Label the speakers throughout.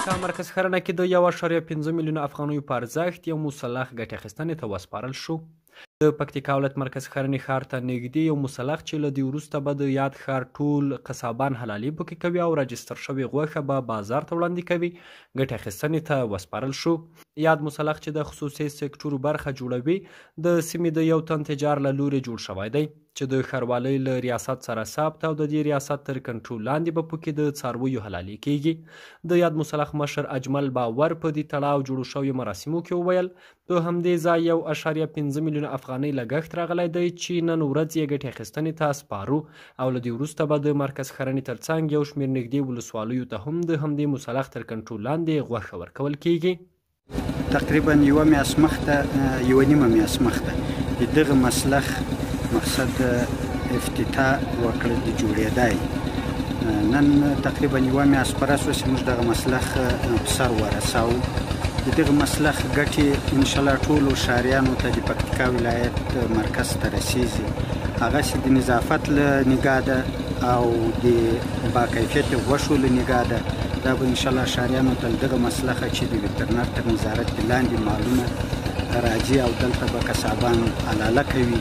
Speaker 1: پکتیکا مرکز ښرنه کې د 1.5 میلیونه افغانیو په ارزښت یو مسلخ ګټې اخیستنې ته وسپارل شو. د پکتیکا ولایت مرکز ښرنې ښار ته نږدې یو مسلخ چې له دې وروسته به د یاد ښار ټول قصابان حلالي پکې کوي او راجستر شوې غوښه به بازار ته وړاندې کوي ګټې اخیستنې ته وسپارل شو. یاد مسلخ چې د خصوصي سکتورو برخه جوړوي د سیمې د یو تن تجار له لورې جوړ شوی دی چې د ښاروالۍ له ریاست سره ثبت او د دې ریاست تر کنټرول لاندې به پکې د څارویو حلالي کیږي. د یاد مسلخ مشر اجمل باور په دې تړاو جوړو شویو مراسمو کې وویل په همدې ځای 1.5 میلیونه افغانۍ لګښت راغلی دی چې نن ورځ یې ګټې اخیستنې ته سپارو او له دې وروسته به د مرکز ښرنې ترڅنګ یو شمېر نږدې ولسوالیو ته هم د همدې مسلخ تر کنټرول لاندې غوښه ورکول کیږي.
Speaker 2: تقریبا یوه میاشت مخته یوه نیمه میاشت مخته د دغه مسلخ مقصد افتتاح وکړه د جوړېدای نن تقریبا یوه میاشت په راسو چې موږ دغه مسلخ په سر ورساو. د دغه مسلخ ګټې انشاءالله ټولو ښاریانو ته د پکتیکا ولایت مرکز ته رسیږي هغسې د نظافت له نګاه ده او د باکیفیته غوښو له نګاه ده. دا به انشاءالله ښاریانو ته دغه مسلخه چې د وترنر تر نظارت لاندې مالونه راځي او دلته به قصابان حلاله کوي.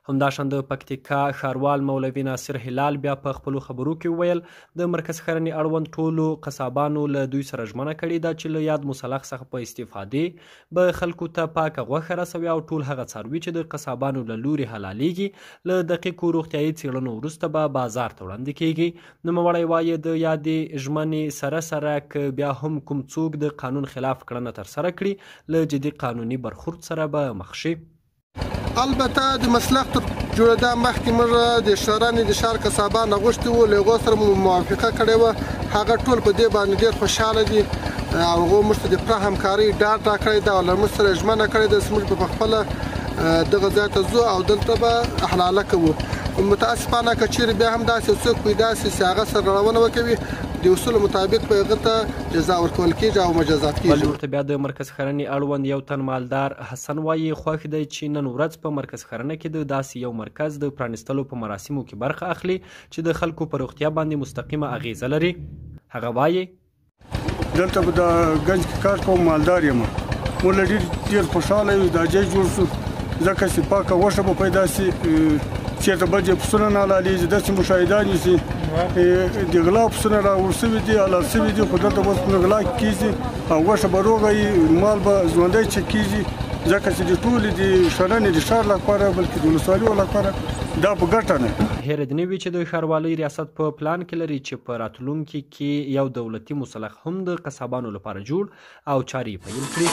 Speaker 1: همداشان د پکتیکا ښاروال مولوي ناصر هلال بیا په خپلو خبرو کې وویل د مرکز ښرنې اړوند ټولو قصابانو له دوی سره ژمنه کړې ده چې له یاد مسلخ څخه په استفادې به خلکو ته پاکه غوښه رسوي او ټول هغه څاروي چې د قصابانو له لورې حلالېږي له دقیقو روغتیایي څېړنو وروسته به بازار ته وړاندې کیږي. نوموړی وایي د یادې ژمنې سره سره که بیا هم کوم څوک د قانون خلاف کړنه ترسره کړي له جدي قانوني برخورد سره به مخ شي.
Speaker 3: البته د مسلخ تر جوړېدا مخکې موږ د ښرنې د ښار قصابان غوښتي وو له هغو سره مو موافقه کړې وه هغه ټول په دې باندې ډېر خوشحاله دي او هغو موږ ته د پوره همکارۍ ډاډ راکړی ده او له موږ سره ژمنه کړې ده چې موږ به پخپله دغه ځای ته ځو او دلته به حلاله کوو. متاسفانه که چیرې بیا هم داسې څوک پیدا شي چې هغه سرغړونه وکوي د اصولو مطابق به هغه ته جزا ورکول کېږي او مجازات کېږي.
Speaker 1: بل ورته بیا د مرکز ښرنې اړوند یو تن مالدار حسن وایي خوښ دی چې نن ورځ په مرکز ښرنه کې د داسې یو مرکز د پرانیستلو په مراسمو کې برخه اخلي چې د خلکو په روغتیا باندې مستقیمه اغیزه لري. هغه وایي
Speaker 4: دلته به د ګنج کې کار کوم مالدار یم موږ ډېر خوشحاله یو دا ځای جوړ شو ځکه چې پاکه غوښه به پیدا شي چېرته بل ځای پسونه نه حلالېږي داسې مشاهدان یو چې د غلا پسونه راوړ شوي دي حلال شوي دي خو دلته اوس په غلا کېږي او غوښه به روغه وي مال به ژوندی چک کېږي ځکه چې د ټولې د ښرنې د ښار لپاره بلکې د ولسوالیو لپاره دا په ګټه نه.
Speaker 1: هېر دې نه وي چې د ښاروالۍ ریاست په پلان کې لري چې په راتلونکي کې یو دولتي مسلخ هم د قصابانو لپاره جوړ او چارې پیل کړي.